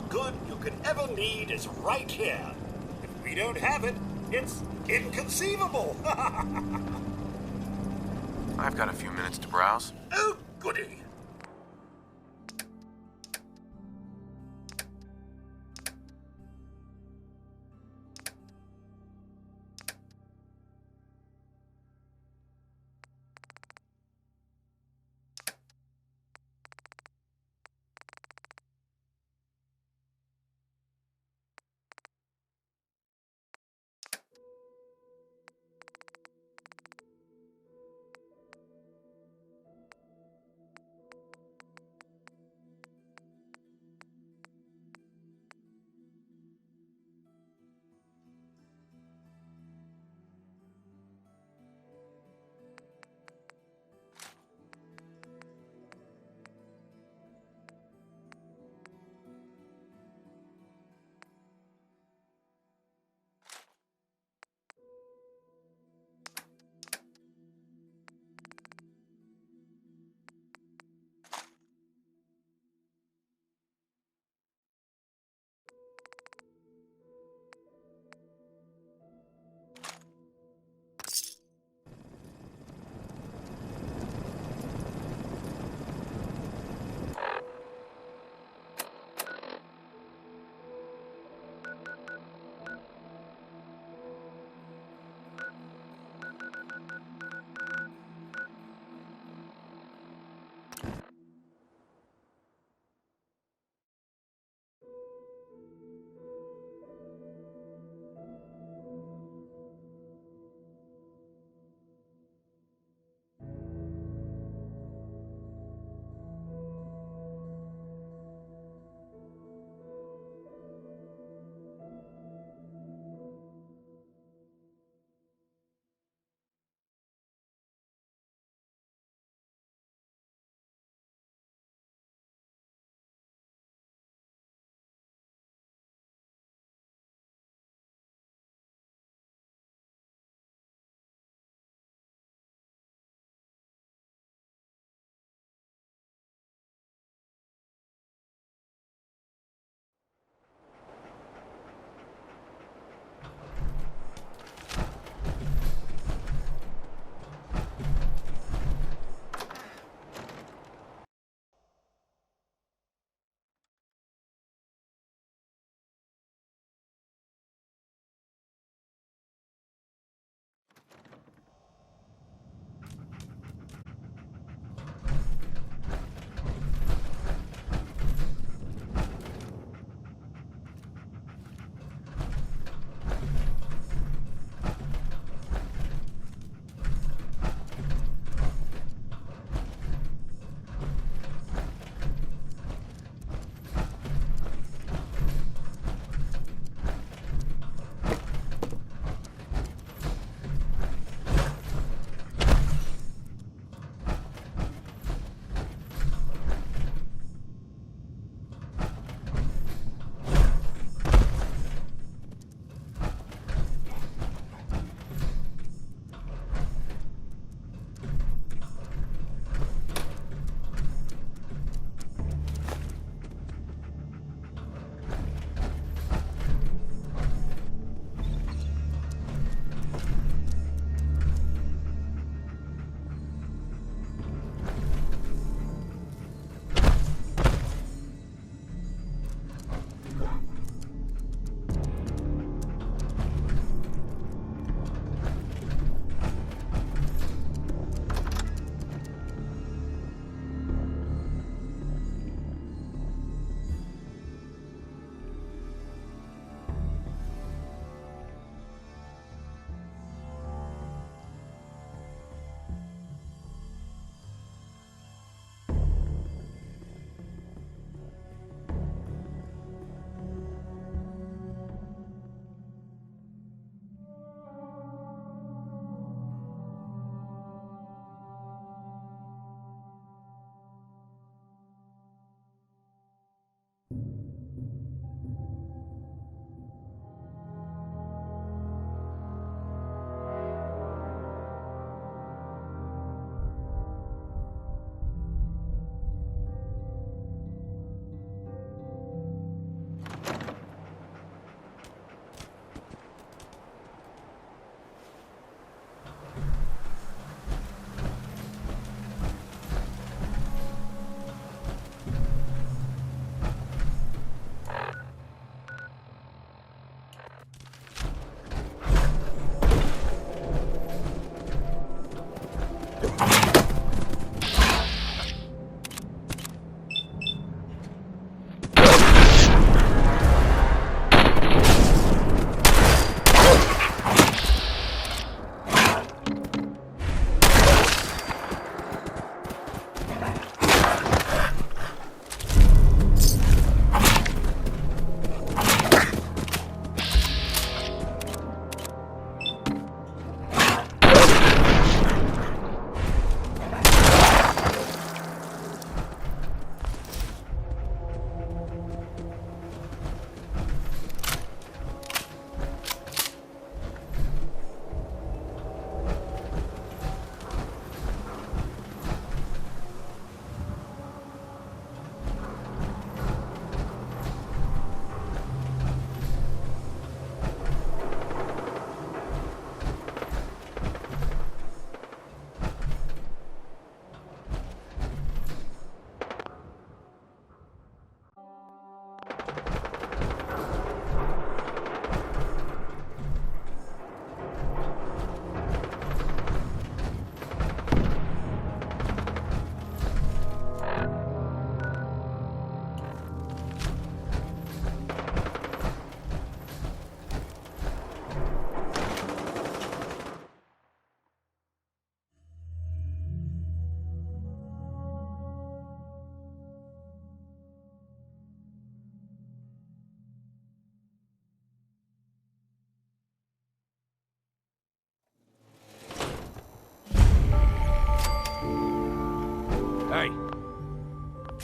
good you could ever need is right here. If we don't have it, it's inconceivable. I've got a few minutes to browse. Oh, goody.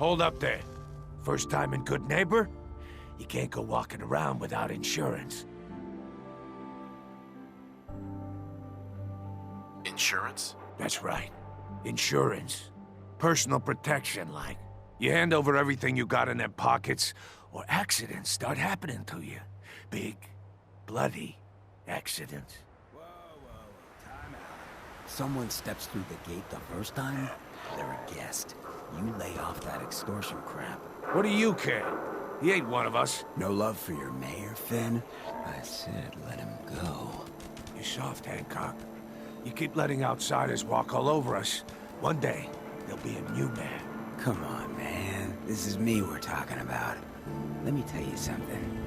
Hold up there. First time in Good Neighbor? You can't go walking around without insurance. Insurance? That's right. Insurance. Personal protection, like. You hand over everything you got in them pockets, or accidents start happening to you. Big, bloody accidents. Time out. Someone steps through the gate the first time, they're a guest. You lay off that extortion crap. What do you care? He ain't one of us. No love for your mayor, Finn? I said let him go. You're soft, Hancock. You keep letting outsiders walk all over us. One day, there'll be a new man. Come on, man. This is me we're talking about. Let me tell you something.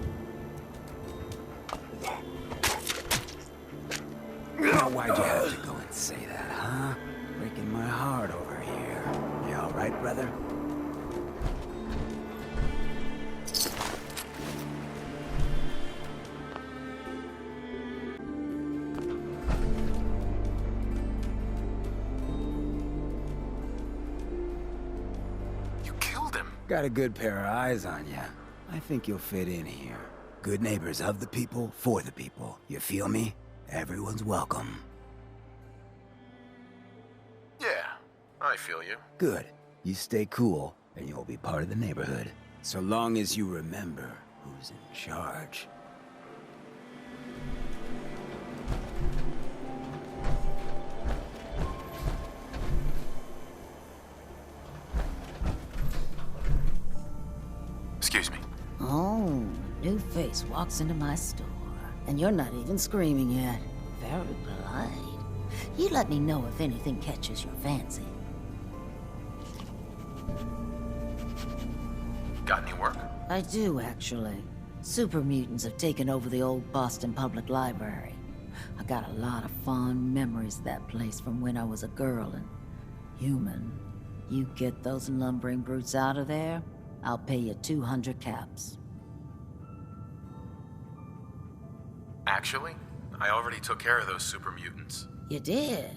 Now, why'd you have to go and say that, huh? Breaking my heart over here. You all right, brother? You killed him. Got a good pair of eyes on ya. I think you'll fit in here. Good neighbors of the people, for the people. You feel me? Everyone's welcome. Yeah, I feel you. Good. You stay cool, and you'll be part of the neighborhood. So long as you remember who's in charge. Excuse me. Oh, new face walks into my store. And you're not even screaming yet. Very polite. You let me know if anything catches your fancy. Got any work? I do, actually. Super mutants have taken over the old Boston Public Library. I got a lot of fond memories of that place from when I was a girl and human. You get those lumbering brutes out of there, I'll pay you 200 caps. Actually, I already took care of those super mutants. You did?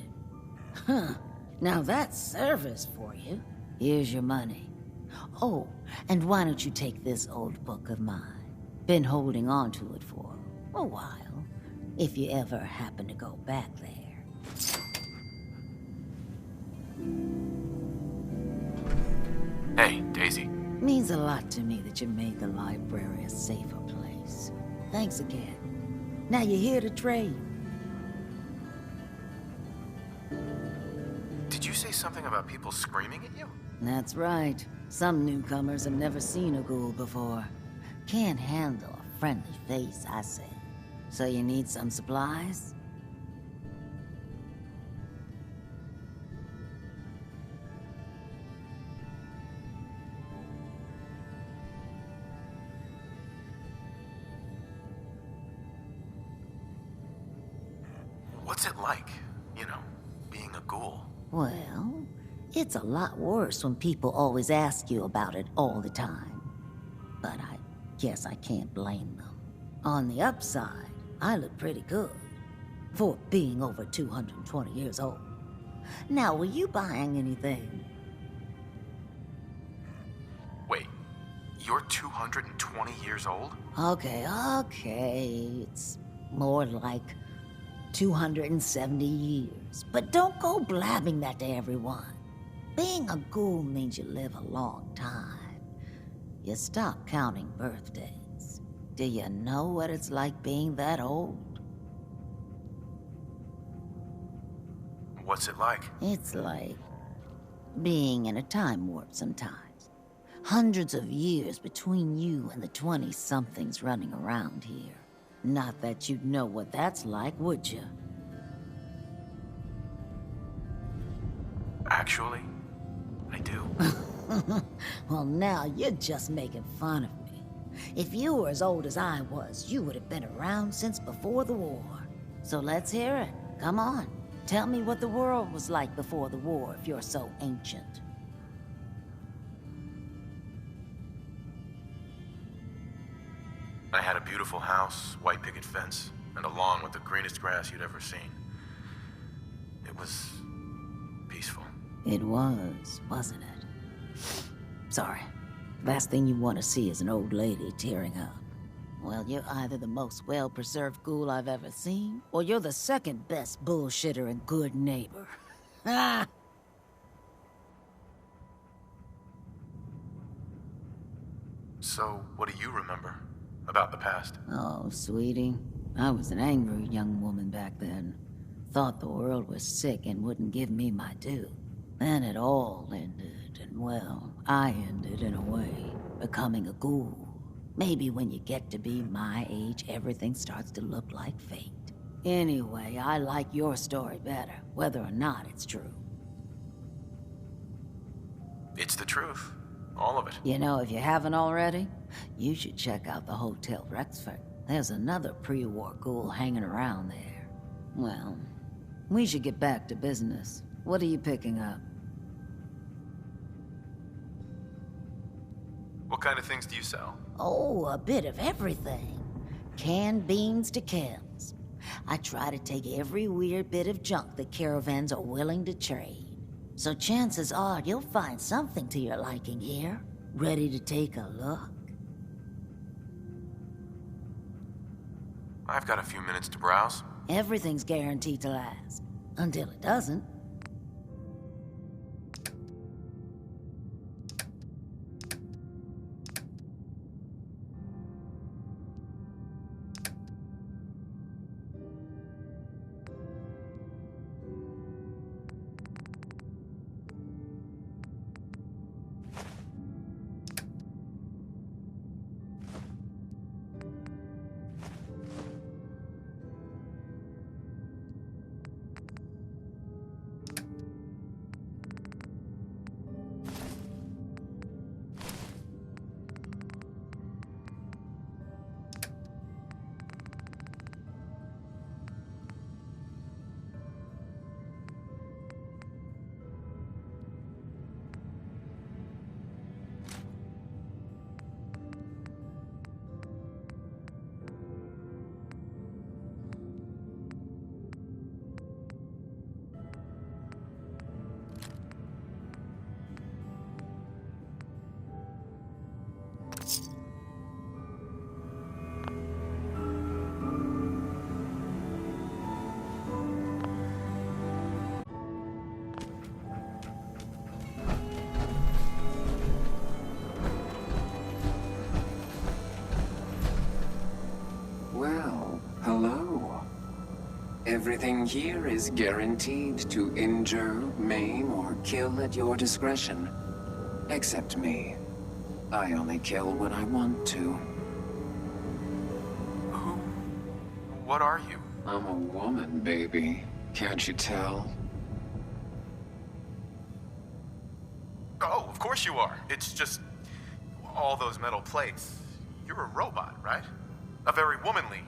Huh. Now that's service for you. Here's your money. Oh, and why don't you take this old book of mine? Been holding on to it for a while, if you ever happen to go back there. Hey, Daisy. Means a lot to me that you made the library a safer place. Thanks again. Now you're here to trade. Did you say something about people screaming at you? That's right. Some newcomers have never seen a ghoul before. Can't handle a friendly face, I say. So you need some supplies? What's it like, you know, being a ghoul? Well, it's a lot worse when people always ask you about it all the time. But I guess I can't blame them. On the upside, I look pretty good for being over 220 years old. Now, were you buying anything? Wait, you're 220 years old? Okay, it's more like 270 years. But don't go blabbing that to everyone. Being a ghoul means you live a long time. You stop counting birthdays. Do you know what it's like being that old? What's it like? It's like being in a time warp sometimes. Hundreds of years between you and the 20-somethings running around here. Not that you'd know what that's like, would you? Actually, I do. Well, now you're just making fun of me. If you were as old as I was, you would have been around since before the war. So let's hear it. Come on. Tell me what the world was like before the war if you're so ancient. I had a beautiful house, white picket fence, and a lawn with the greenest grass you'd ever seen. It was peaceful. It was, wasn't it? Sorry. Last thing you want to see is an old lady tearing up. Well, you're either the most well-preserved ghoul I've ever seen, or you're the second best bullshitter and good neighbor. Ah! So, what do you remember about the past? Oh, sweetie. I was an angry young woman back then. Thought the world was sick and wouldn't give me my due. Then it all ended, and well, I ended in a way, becoming a ghoul. Maybe when you get to be my age, everything starts to look like fate. Anyway, I like your story better, whether or not it's true. It's the truth. All of it. You know, if you haven't already, you should check out the Hotel Rexford. There's another pre-war ghoul hanging around there. Well, we should get back to business. What are you picking up? What kind of things do you sell? Oh, a bit of everything. Canned beans to chems. I try to take every weird bit of junk the caravans are willing to trade. So chances are you'll find something to your liking here. Ready to take a look? I've got a few minutes to browse. Everything's guaranteed to last. Until it doesn't. Well, hello. Everything here is guaranteed to injure, maim, or kill at your discretion. Except me. I only kill when I want to. Who? What are you? I'm a woman, baby. Can't you tell? Oh, of course you are. It's just all those metal plates. You're a robot, right? A very womanly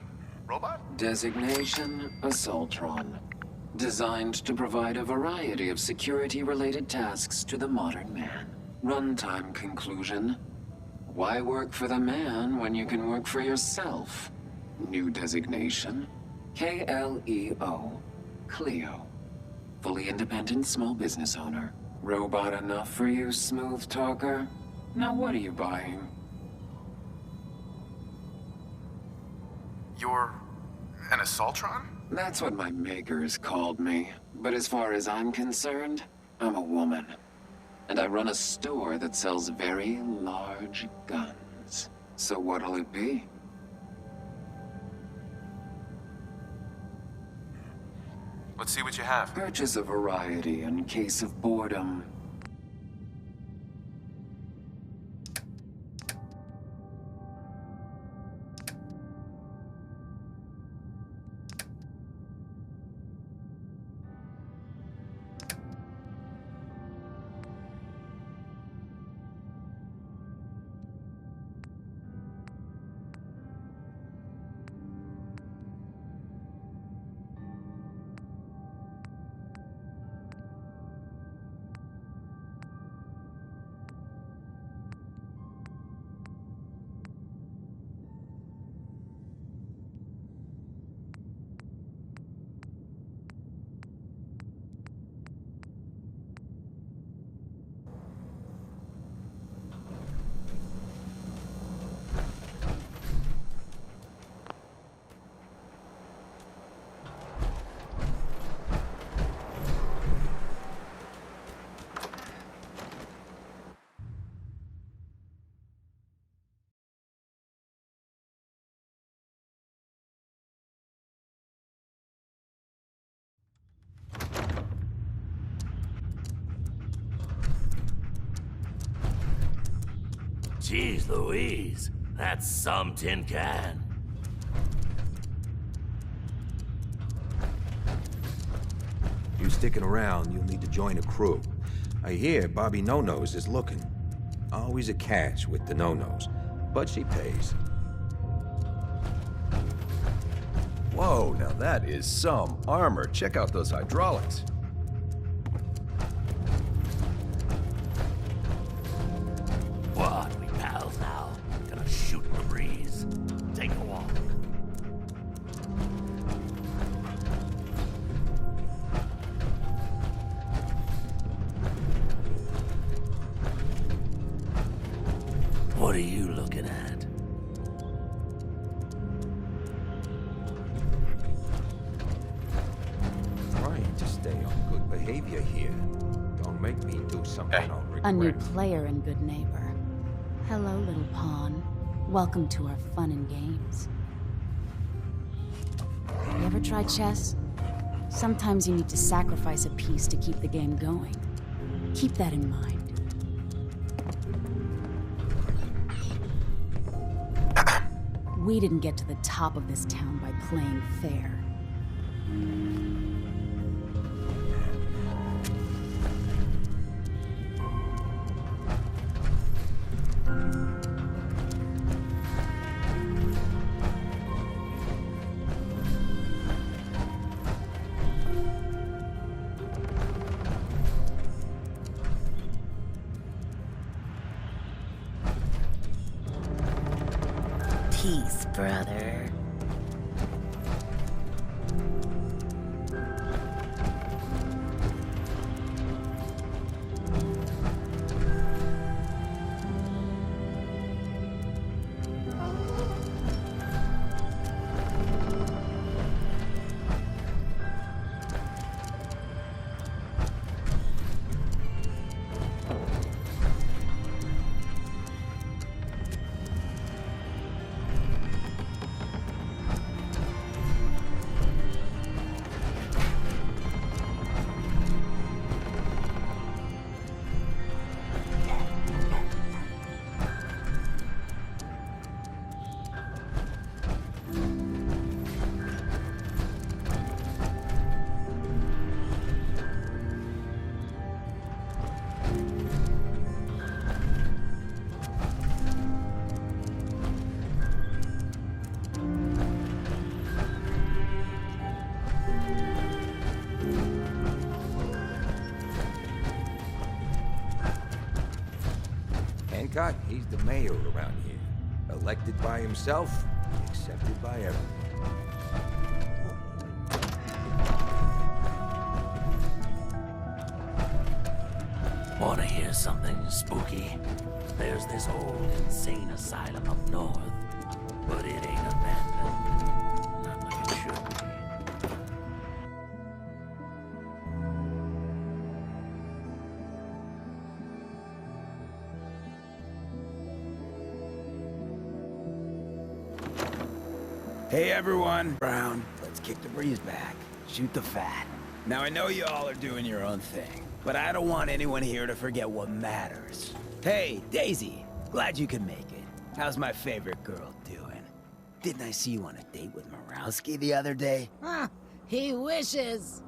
robot? Designation, Assaultron. Designed to provide a variety of security-related tasks to the modern man. Runtime conclusion. Why work for the man when you can work for yourself? New designation. KLEO. Cleo. Fully independent small business owner. Robot enough for you, smooth talker? Now what are you buying? You're an Assaultron? That's what my makers called me. But as far as I'm concerned, I'm a woman. And I run a store that sells very large guns. So what'll it be? Let's see what you have. Purchase a variety in case of boredom. Jeez Louise, that's some tin can. You sticking around, you'll need to join a crew. I hear Bobby No-Nose is looking. Always a catch with the No-Nose, but she pays. Whoa, now that is some armor. Check out those hydraulics. What, we pals now? Gonna shoot in the breeze. Take a walk. What are you looking at? Trying to stay on good behavior here. Don't make me do something I'll regret. A new player and good neighbor. Hello, little pawn. Welcome to our fun and games. You ever try chess? Sometimes you need to sacrifice a piece to keep the game going. Keep that in mind. We didn't get to the top of this town by playing fair. Peace, brother. Hancock, he's the mayor around here. Elected by himself, accepted by everyone. Wanna hear something spooky? There's this old insane asylum up north, but it ain't abandoned. Not like it should be. Hey everyone, Brown, let's kick the breeze back. Shoot the fat. Now I know you all are doing your own thing, but I don't want anyone here to forget what matters. Hey, Daisy, glad you could make it. How's my favorite girl doing? Didn't I see you on a date with Morowski the other day? Huh, he wishes.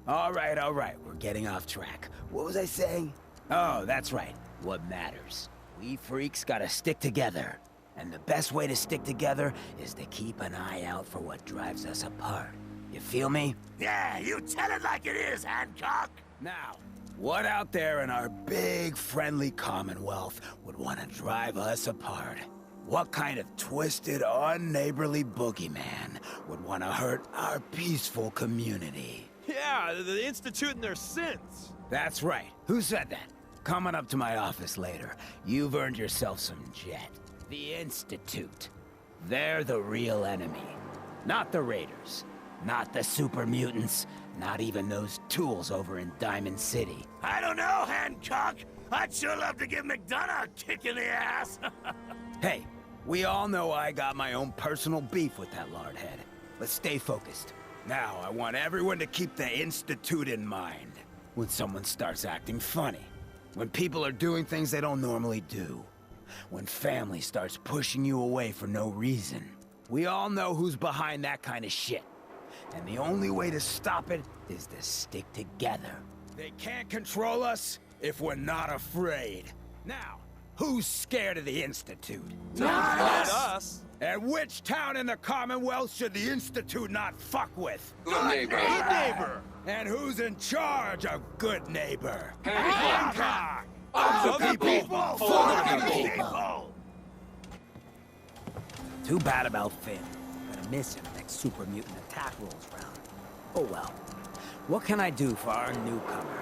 All right, we're getting off track. What was I saying? Oh, that's right, what matters. We freaks gotta stick together. And the best way to stick together is to keep an eye out for what drives us apart. You feel me? Yeah, you tell it like it is, Hancock. Now, what out there in our big, friendly Commonwealth would want to drive us apart? What kind of twisted, unneighborly boogeyman would want to hurt our peaceful community? Yeah, the Institute and their sins. That's right. Who said that? Coming up to my office later, you've earned yourself some jet. The Institute. They're the real enemy. Not the Raiders. Not the super mutants. Not even those tools over in Diamond City. I don't know, Hancock. I'd sure love to give McDonough a kick in the ass. Hey, we all know I got my own personal beef with that lardhead. But stay focused. Now, I want everyone to keep the Institute in mind when someone starts acting funny. When people are doing things they don't normally do. When family starts pushing you away for no reason. We all know who's behind that kind of shit. And the only way to stop it is to stick together. They can't control us if we're not afraid. Now, who's scared of the Institute? Not us! And which town in the Commonwealth should the Institute not fuck with? Good neighbor. Good neighbor! And who's in charge of good neighbor? Hancock! Of the people, for the people. people! Too bad about Finn. Gonna miss him next super mutant attack rolls round. Oh well. What can I do for our newcomer?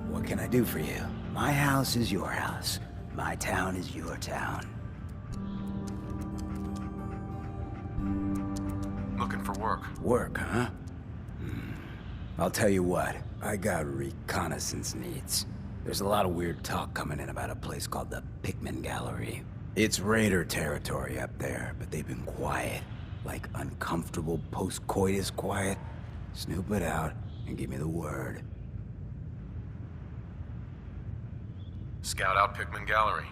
What can I do for you? My house is your house. My town is your town. Looking for work. Work, huh? I'll tell you what. I got reconnaissance needs. There's a lot of weird talk coming in about a place called the Pikmin Gallery. It's raider territory up there, but they've been quiet. Like uncomfortable post-coitus quiet. Snoop it out and give me the word. Scout out Pikmin Gallery.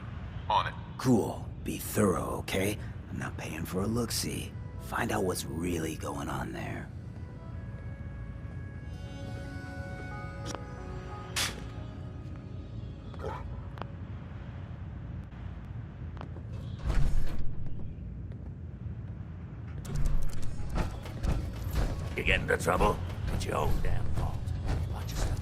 On it. Cool. Be thorough, okay? I'm not paying for a look-see. Find out what's really going on there. You get into trouble? It's your own damn fault. Watch yourself.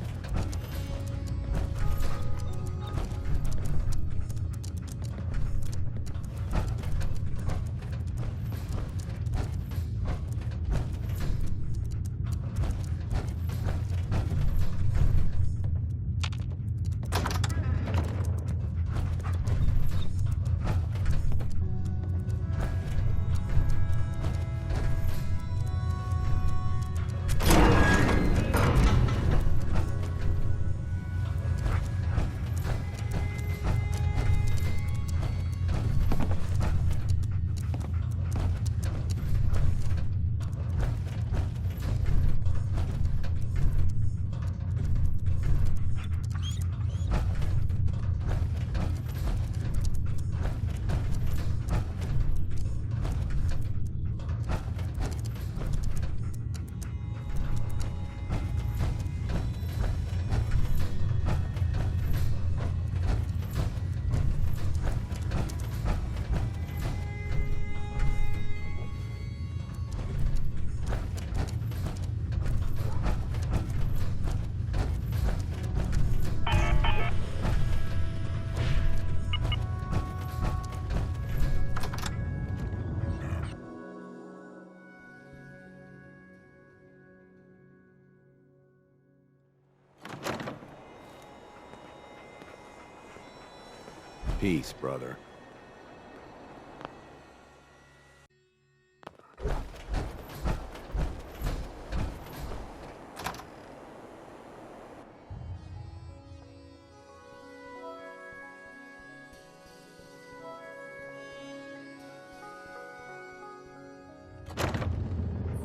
Peace, brother.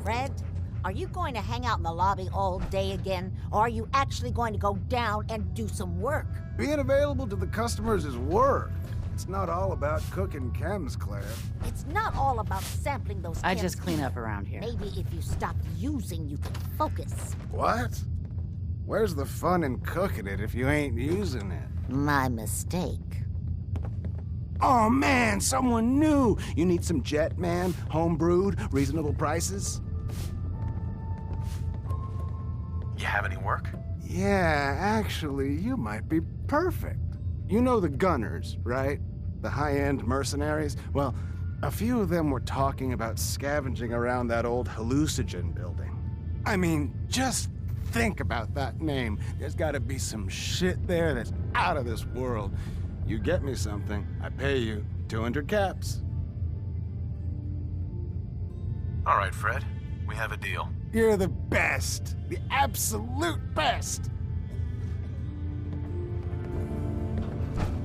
Fred, are you going to hang out in the lobby all day again? Or are you actually going to go down and do some work? Being available to the customers is work. It's not all about cooking chems, Claire. It's not all about sampling those I chems. just clean up around here. Maybe if you stop using, you can focus. What? Where's the fun in cooking it if you ain't using it? My mistake. Oh man, someone new! You need some Jet Man, home-brewed, reasonable prices? You have any work? Yeah, actually, you might be perfect. You know the Gunners, right? The high-end mercenaries? Well, a few of them were talking about scavenging around that old hallucinogen building. I mean, just think about that name. There's gotta be some shit there that's out of this world. You get me something, I pay you 200 caps. All right, Fred. We have a deal. You're the best. The absolute best.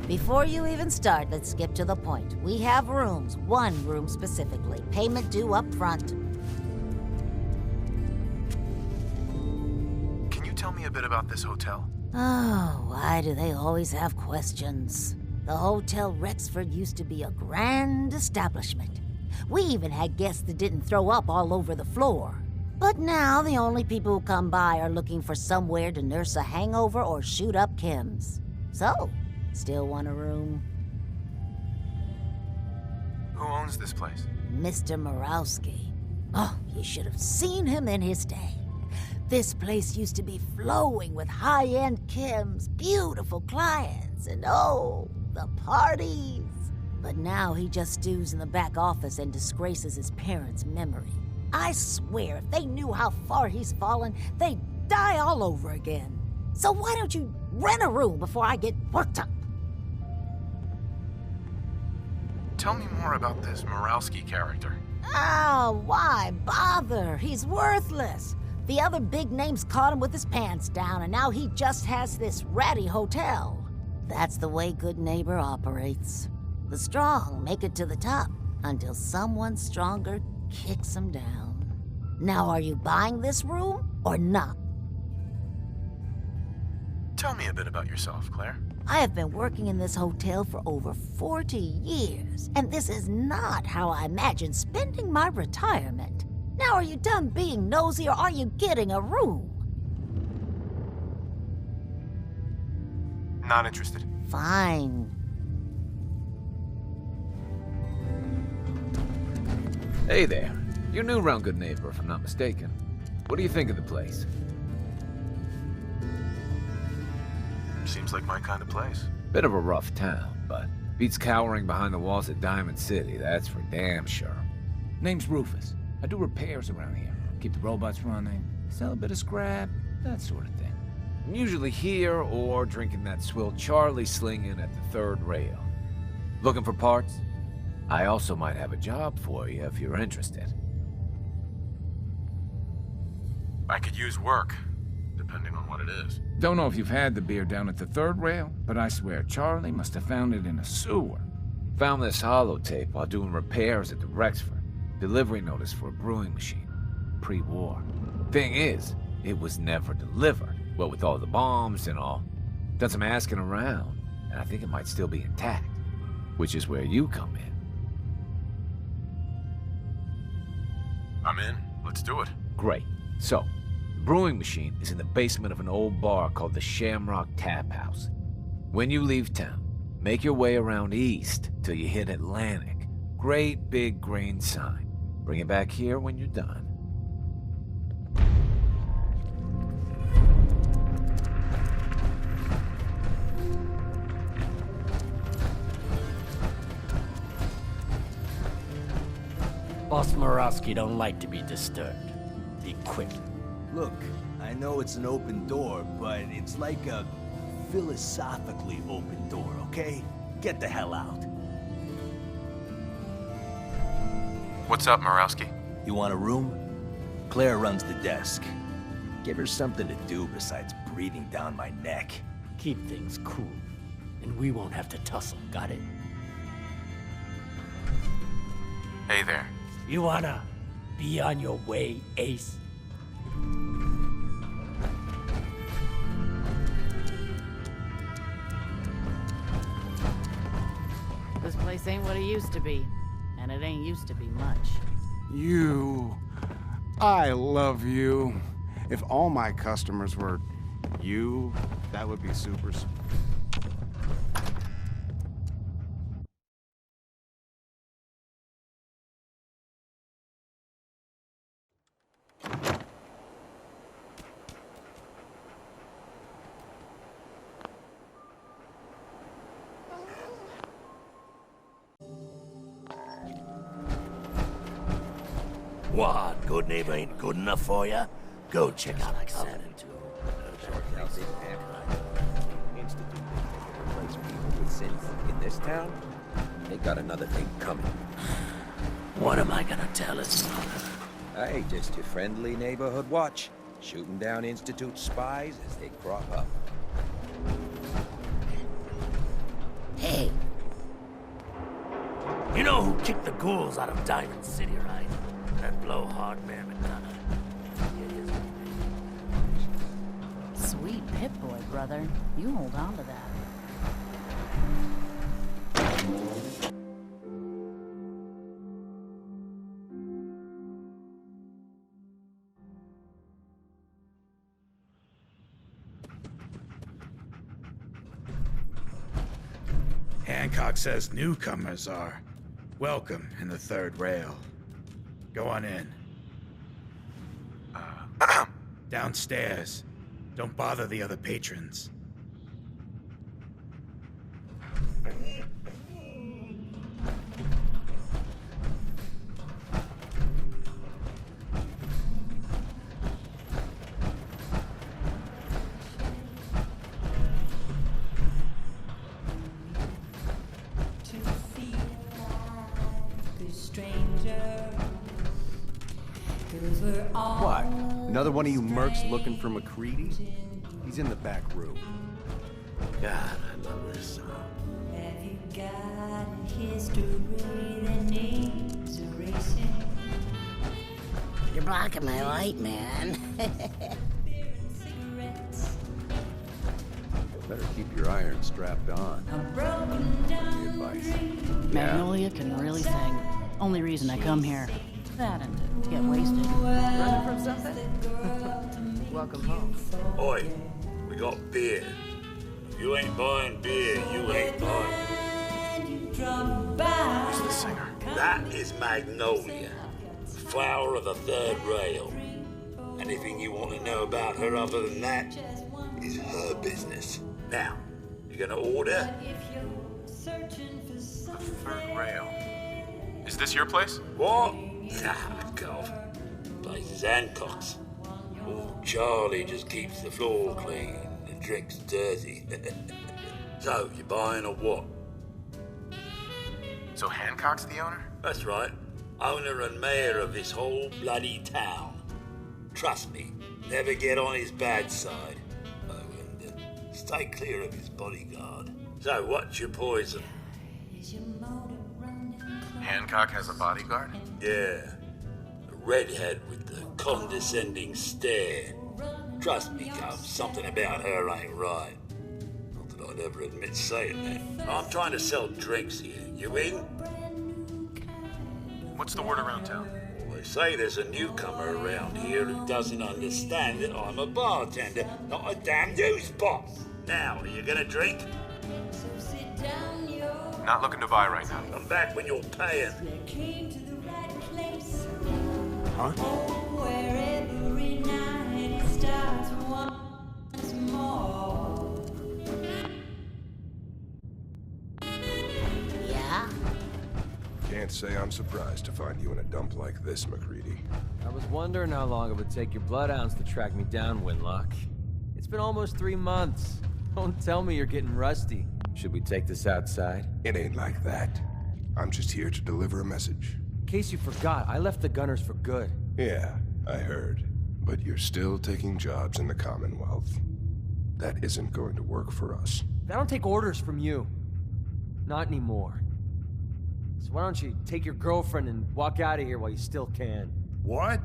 Before you even start, let's skip to the point. We have rooms, one room specifically. Payment due up front. a bit about this hotel. Oh, why do they always have questions? The Hotel Rexford used to be a grand establishment. We even had guests that didn't throw up all over the floor. But now the only people who come by are looking for somewhere to nurse a hangover or shoot up chems. So, still want a room? Who owns this place? Mr. Morowski. Oh, you should have seen him in his day. This place used to be flowing with high-end chems, beautiful clients, and oh, the parties. But now he just stews in the back office and disgraces his parents' memory. I swear, if they knew how far he's fallen, they'd die all over again. So why don't you rent a room before I get worked up? Tell me more about this Morowski character. Oh, why bother? He's worthless. The other big names caught him with his pants down, and now he just has this ratty hotel. That's the way Good Neighbor operates. The strong make it to the top until someone stronger kicks them down. Now, are you buying this room or not? Tell me a bit about yourself, Claire. I have been working in this hotel for over 40 years, and this is not how I imagined spending my retirement. Now, are you done being nosy, or are you getting a room? Not interested. Fine. Hey there. You're new around Good Neighbor, if I'm not mistaken. What do you think of the place? Seems like my kind of place. Bit of a rough town, but beats cowering behind the walls of Diamond City, that's for damn sure. Name's Rufus. I do repairs around here. Keep the robots running, sell a bit of scrap, that sort of thing. I'm usually here or drinking that swill Charlie slinging at the third rail. Looking for parts? I also might have a job for you if you're interested. I could use work, depending on what it is. Don't know if you've had the beer down at the third rail, but I swear Charlie must have found it in a sewer. Found this holotape while doing repairs at the Rexford. Delivery notice for a brewing machine. Pre-war. Thing is, it was never delivered. What with all the bombs and all. Done some asking around, and I think it might still be intact. Which is where you come in. I'm in. Let's do it. Great. So, the brewing machine is in the basement of an old bar called the Shamrock Tap House. When you leave town, make your way around east till you hit Atlantic. Great big green sign. Bring it back here when you're done. Boss Morowski don't like to be disturbed. Be quick. Look, I know it's an open door, but it's like a philosophically open door, okay? Get the hell out. What's up, Morowski? You want a room? Claire runs the desk. Give her something to do besides breathing down my neck. Keep things cool, and we won't have to tussle, got it? Hey there. You wanna be on your way, Ace? This place ain't what it used to be, and it ain't used to be much. I love you. If all my customers were you, that would be super. What? Good Neighbor ain't good enough for you? Go check out Covenant. In this town, they got another thing coming. What am I gonna tell his mother? Hey, just your friendly neighborhood watch. Shooting down Institute spies as they crop up. Hey. You know who kicked the ghouls out of Diamond City, right? That blowhard man McDonough. Sweet. Pip-Boy, brother. You hold on to that. Hancock says newcomers are welcome in the third rail. Go on in. Downstairs. Don't bother the other patrons. What? Another one of you mercs looking for McCready? He's in the back room. God, I love this song. Have you got a history that needs erasing? You're blocking my light, man. Better keep your iron strapped on. The advice. Magnolia can really sing. Only reason I come here. That and to get wasted. Running from something? Welcome home. Oi, we got beer. If you ain't buying beer, you ain't buying. Who's the singer? That is Magnolia, flower of the third rail. Anything you want to know about her other than that is her business. Now, you gonna order? The third rail. Is this your place? What? Nah, God. Place is Hancock's. Old Charlie just keeps the floor clean and the drinks dirty. So, you buying or what? So Hancock's the owner? That's right. Owner and mayor of this whole bloody town. Trust me, never get on his bad side. Oh, and stay clear of his bodyguard. So, what's your poison? Hancock has a bodyguard? Yeah. A redhead with the condescending stare. Trust me, Cub, something about her ain't right. Not that I'd ever admit saying that. I'm trying to sell drinks here. You in? What's the word around town? Well, they say there's a newcomer around here who doesn't understand that I'm a bartender, not a damn news bot. Now, are you gonna drink? Not looking to buy right now. Come back when you're paying. Huh? Yeah? Can't say I'm surprised to find you in a dump like this, McCready. I was wondering how long it would take your bloodhounds to track me down, Winlock. It's been almost 3 months. Don't tell me you're getting rusty. Should we take this outside? It ain't like that. I'm just here to deliver a message. In case you forgot, I left the Gunners for good. Yeah, I heard. But you're still taking jobs in the Commonwealth. That isn't going to work for us. I don't take orders from you. Not anymore. So why don't you take your girlfriend and walk out of here while you still can? What?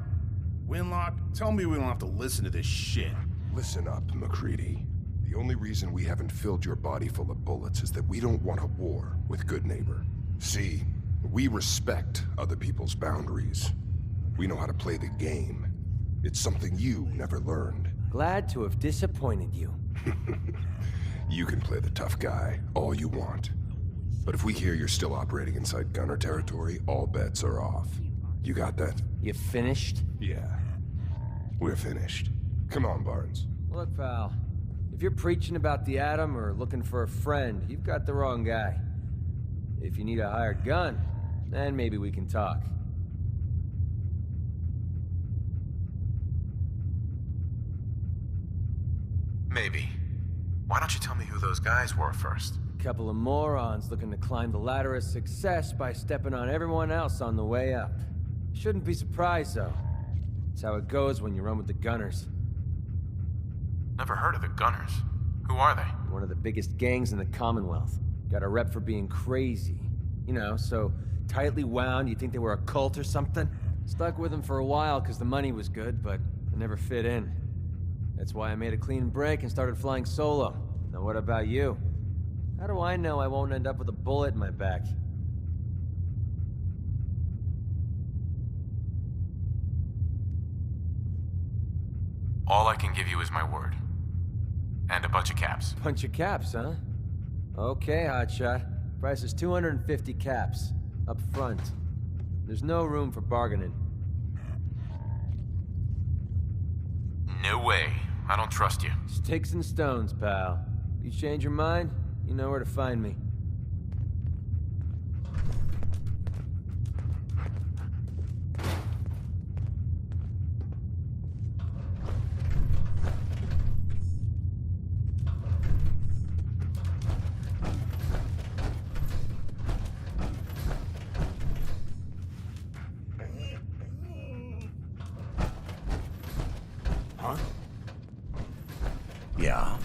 Winlock, tell me we don't have to listen to this shit. Listen up, McCready. The only reason we haven't filled your body full of bullets is that we don't want a war with Good Neighbor. See, we respect other people's boundaries. We know how to play the game. It's something you never learned. Glad to have disappointed you. You can play the tough guy all you want. But if we hear you're still operating inside Gunner territory, all bets are off. You got that? You finished? Yeah. We're finished. Come on, Barnes. Look, pal. If you're preaching about the Atom or looking for a friend, you've got the wrong guy. If you need a hired gun, then maybe we can talk. Maybe. Why don't you tell me who those guys were first? A couple of morons looking to climb the ladder of success by stepping on everyone else on the way up. Shouldn't be surprised, though. It's how it goes when you run with the Gunners. Never heard of the Gunners. Who are they? One of the biggest gangs in the Commonwealth. Got a rep for being crazy. You know, so tightly wound you'd think they were a cult or something. Stuck with them for a while because the money was good, but it never fit in. That's why I made a clean break and started flying solo. Now what about you? How do I know I won't end up with a bullet in my back? All I can give you is my word. And a bunch of caps. Bunch of caps, huh? Okay, hotshot. Price is 250 caps. Up front. There's no room for bargaining. No way. I don't trust you. Sticks and stones, pal. You change your mind, you know where to find me. Huh? Yeah.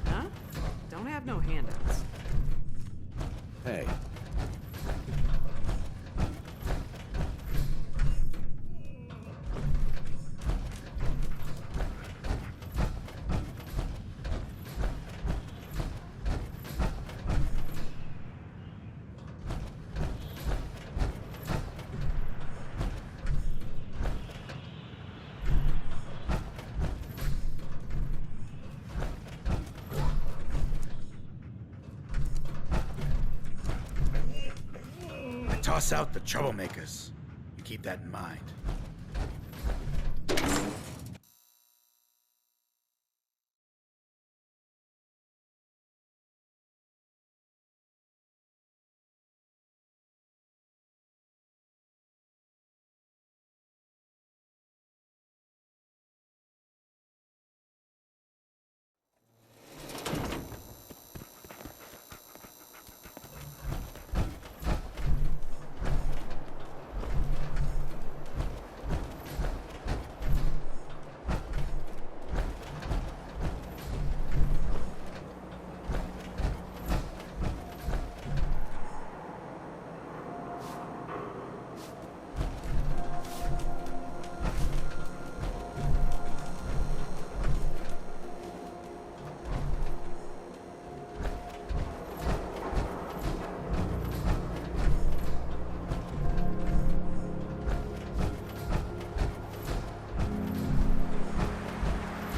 Huh? Don't have no handouts. Hey. Toss out the troublemakers. You keep that in mind.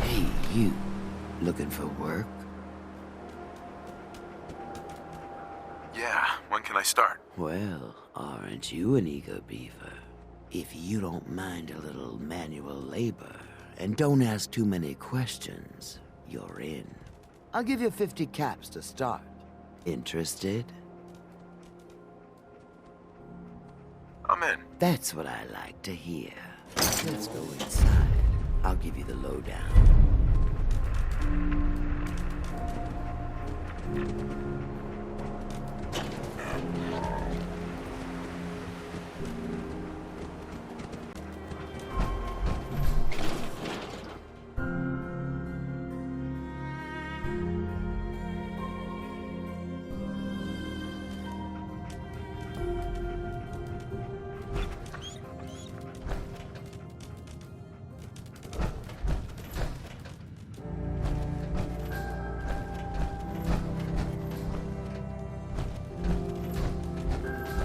Hey, you. Looking for work? Yeah, when can I start? Well, aren't you an ego beaver? If you don't mind a little manual labor, and don't ask too many questions, you're in. I'll give you 50 caps to start. Interested? I'm in. That's what I like to hear. Let's go inside. I'll give you the lowdown.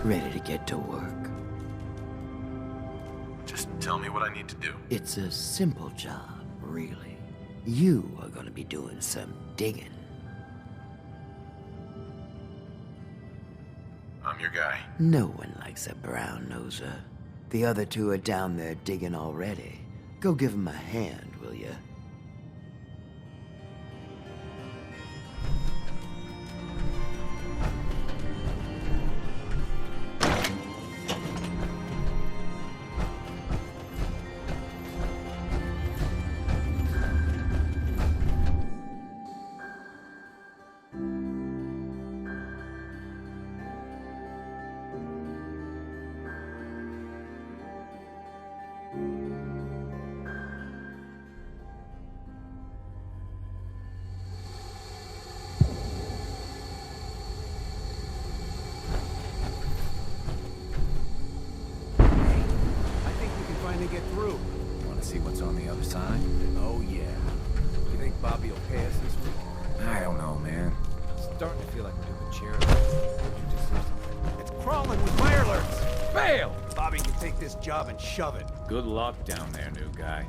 Ready to get to work? Just tell me what I need to do. It's a simple job, really. You are gonna be doing some digging. I'm your guy. No one likes a brown noser. The other two are down there digging already. Go give them a hand, will ya? sign? Oh, yeah. You think Bobby will pay us this week? I don't know, man. It's starting to feel like we're doing charity. Did you just say something? It's crawling with mirelurks. Fail! Bobby can take this job and shove it. Good luck down there, new guy.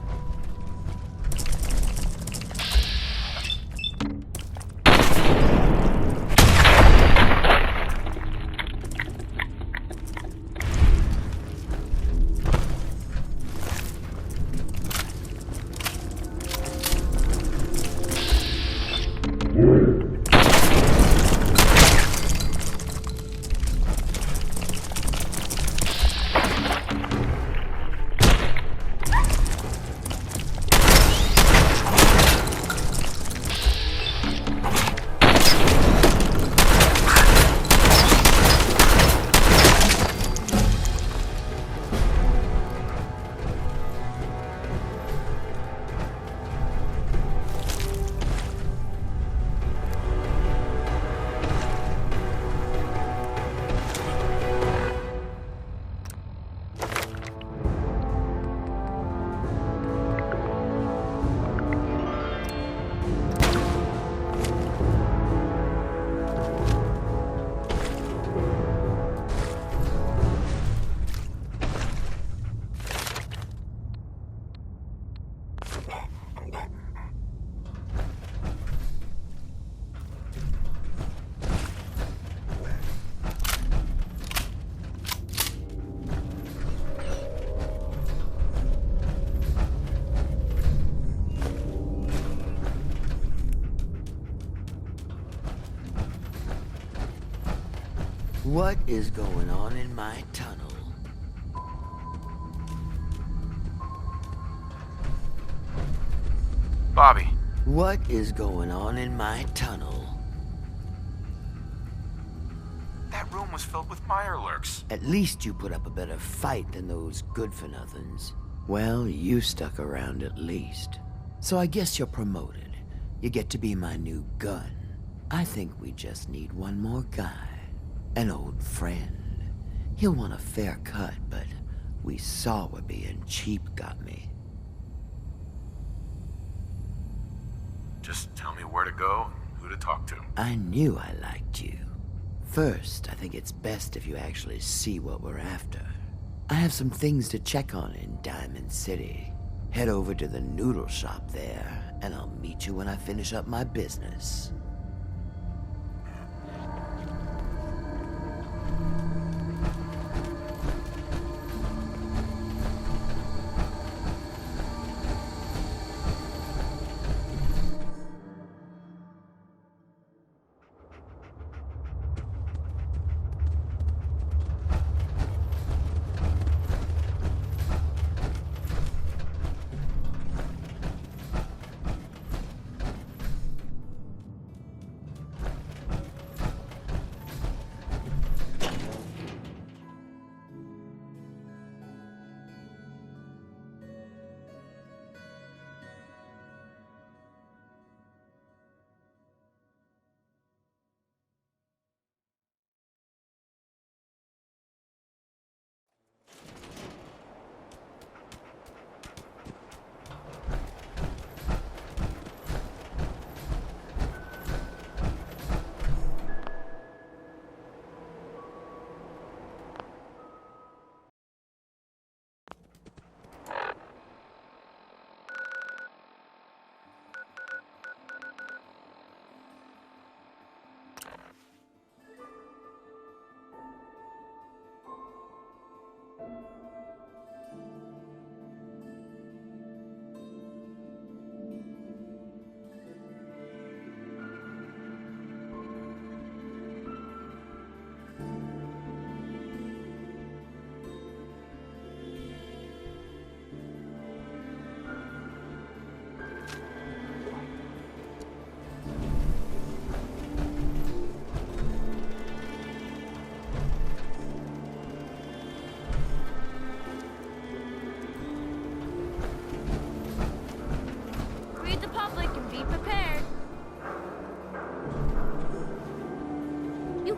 What is going on in my tunnel? Bobby. What is going on in my tunnel? That room was filled with mirelurks. At least you put up a better fight than those good-for-nothings. Well, you stuck around at least. So I guess you're promoted. You get to be my new gun. I think we just need one more guy. An old friend. He'll want a fair cut, but we saw what being cheap got me. Just tell me where to go, who to talk to. I knew I liked you. First, I think it's best if you actually see what we're after. I have some things to check on in Diamond City. Head over to the noodle shop there, and I'll meet you when I finish up my business.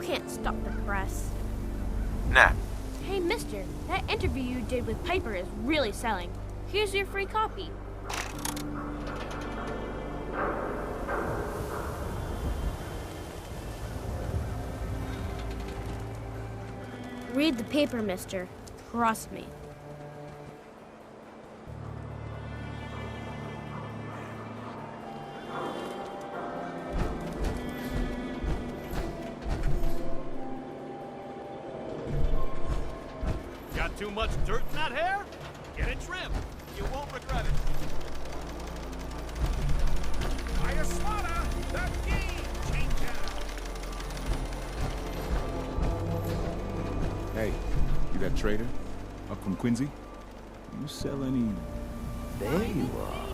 Can't stop the press. Nat. Hey, mister, that interview you did with Piper is really selling. Here's your free copy. Read the paper, mister. Trust me. Got too much dirt in that hair? Get it trimmed. You won't regret it. Ayaswada, the game changer! Hey, you that trader? Up from Quincy? You sell any... There you are.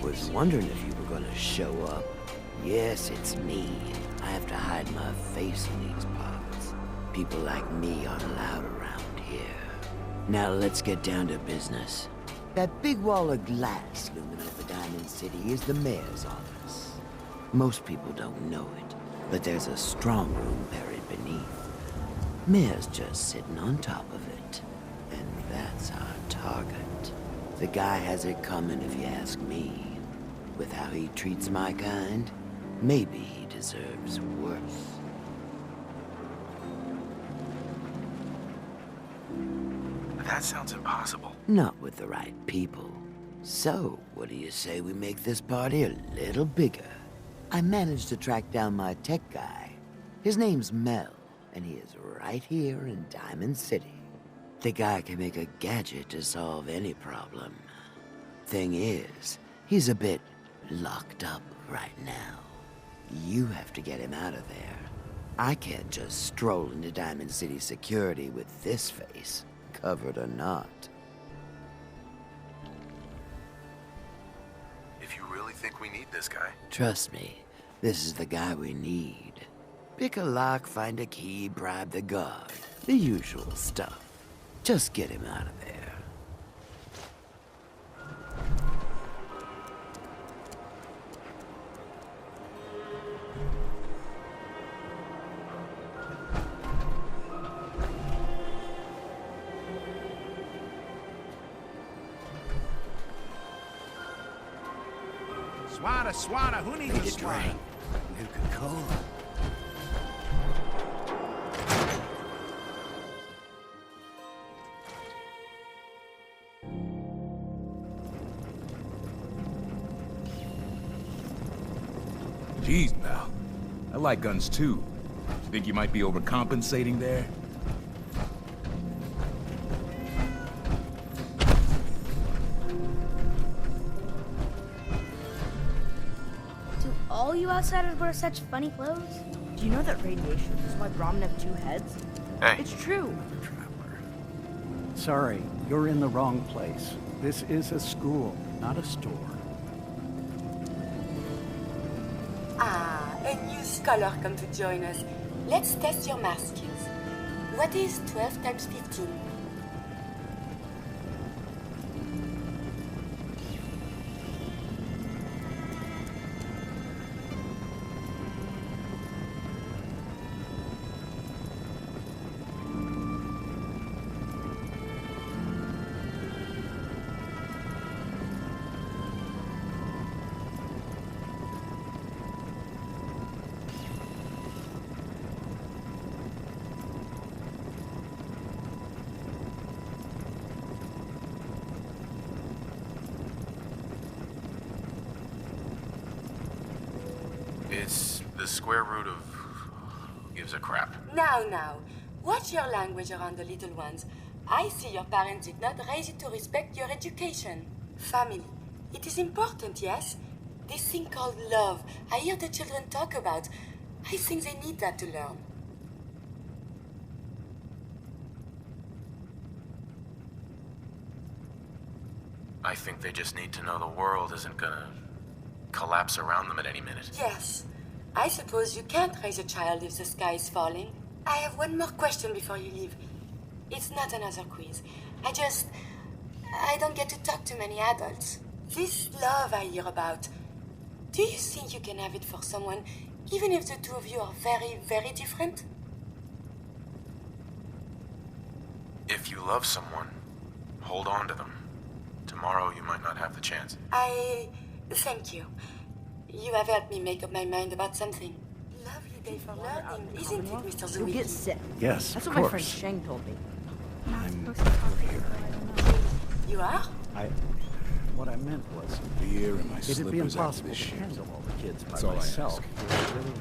Was wondering if you were gonna show up. Yes, it's me. I have to hide my face in these parts. People like me aren't allowed around here. Now let's get down to business. That big wall of glass looming over Diamond City is the mayor's office. Most people don't know it, but there's a strong room buried beneath. Mayor's just sitting on top of it. And that's our target. The guy has it coming if you ask me. With how he treats my kind, maybe he deserves worse. That sounds impossible. Not with the right people. So, what do you say we make this party a little bigger? I managed to track down my tech guy. His name's Mel, and he is right here in Diamond City. The guy can make a gadget to solve any problem. Thing is, he's a bit locked up right now. You have to get him out of there. I can't just stroll into Diamond City security with this face, covered or not. If you really think we need this guy. Trust me, this is the guy we need. Pick a lock, find a key, bribe the guard. The usual stuff. Just get him out of there. Swada, who needs a swada? Nuka-Cola. Jeez, pal. I like guns too. You think you might be overcompensating there? All you outsiders wear such funny clothes? Do you know that radiation is why Brahmin have two heads? Hey. It's true. Sorry, you're in the wrong place. This is a school, not a store. Ah, a new scholar come to join us. Let's test your math skills. What is 12 times 15? It's the square root of... Who gives a crap? Now. Watch your language around the little ones. I see your parents did not raise you to respect your education. Family. It is important, yes? This thing called love, I hear the children talk about. I think they need that to learn. I think they just need to know the world isn't gonna collapse around them at any minute. Yes. I suppose you can't raise a child if the sky is falling. I have one more question before you leave. It's not another quiz. I don't get to talk to many adults. This love I hear about, do you think you can have it for someone, even if the two of you are very, very different? If you love someone, hold on to them. To tomorrow you might not have the chance. Thank you. You have helped me make up my mind about something. Lovely day for learning, isn't it, Mr. You'll Zuicki? get sick. Yes, That's of what my friend course. Sheng told me. I'm here. You are? What I meant was, Beer and my it'd be slippers after impossible this to shit. handle all the kids by That's all I myself. ask.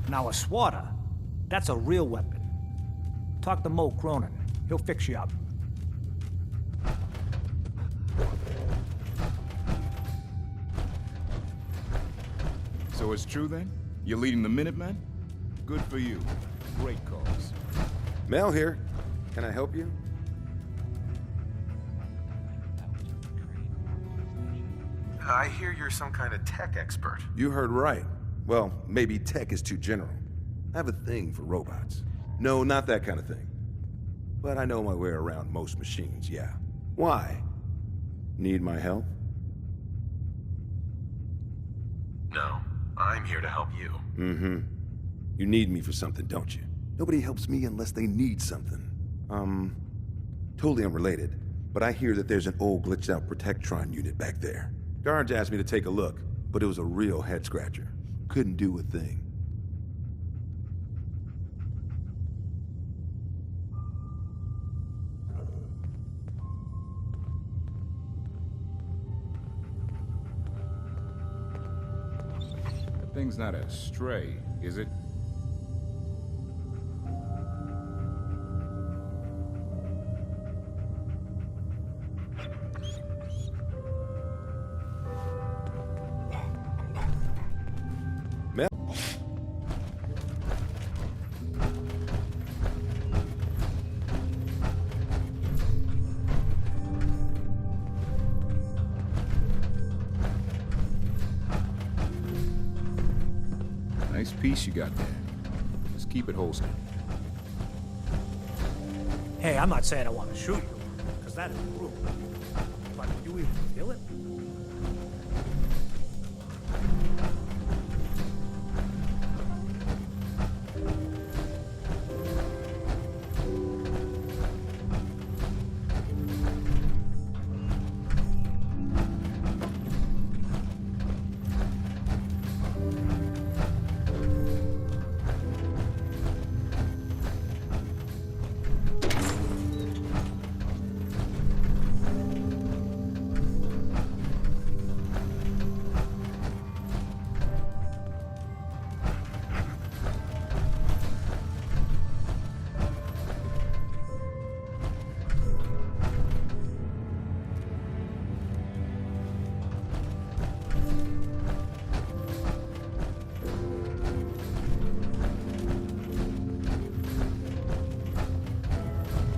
Now a swatter, that's a real weapon. Talk to Mo Cronin. He'll fix you up. So it's true then? You're leading the Minutemen? Good for you. Great cause. Mel here. Can I help you? I hear you're some kind of tech expert. You heard right. Well, maybe tech is too general. I have a thing for robots. No, not that kind of thing. But I know my way around most machines, yeah. Why? Need my help? No, I'm here to help you. Mm-hmm. You need me for something, don't you? Nobody helps me unless they need something. Totally unrelated, but I hear that there's an old glitched out Protectron unit back there. Guards asked me to take a look, but it was a real head-scratcher. Couldn't do a thing. That thing's not a stray, is it? Mel? Nice piece you got there. Just keep it holstered. Hey, I'm not saying I want to shoot you, because that is rude. But do you even feel it?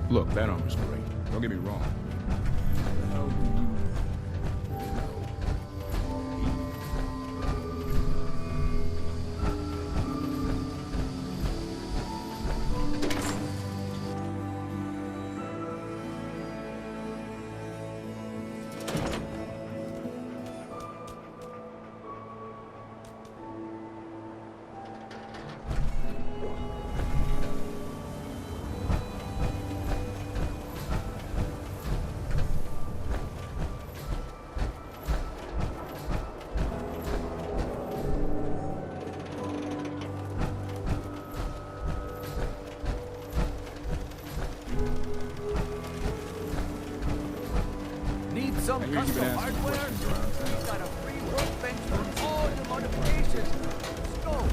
Look, that armor's great. Don't get me wrong. How do you... Need some I hear you've been custom asking hardware? questions around town. We've got a free workbench for all your modifications. Scope,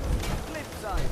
flip side,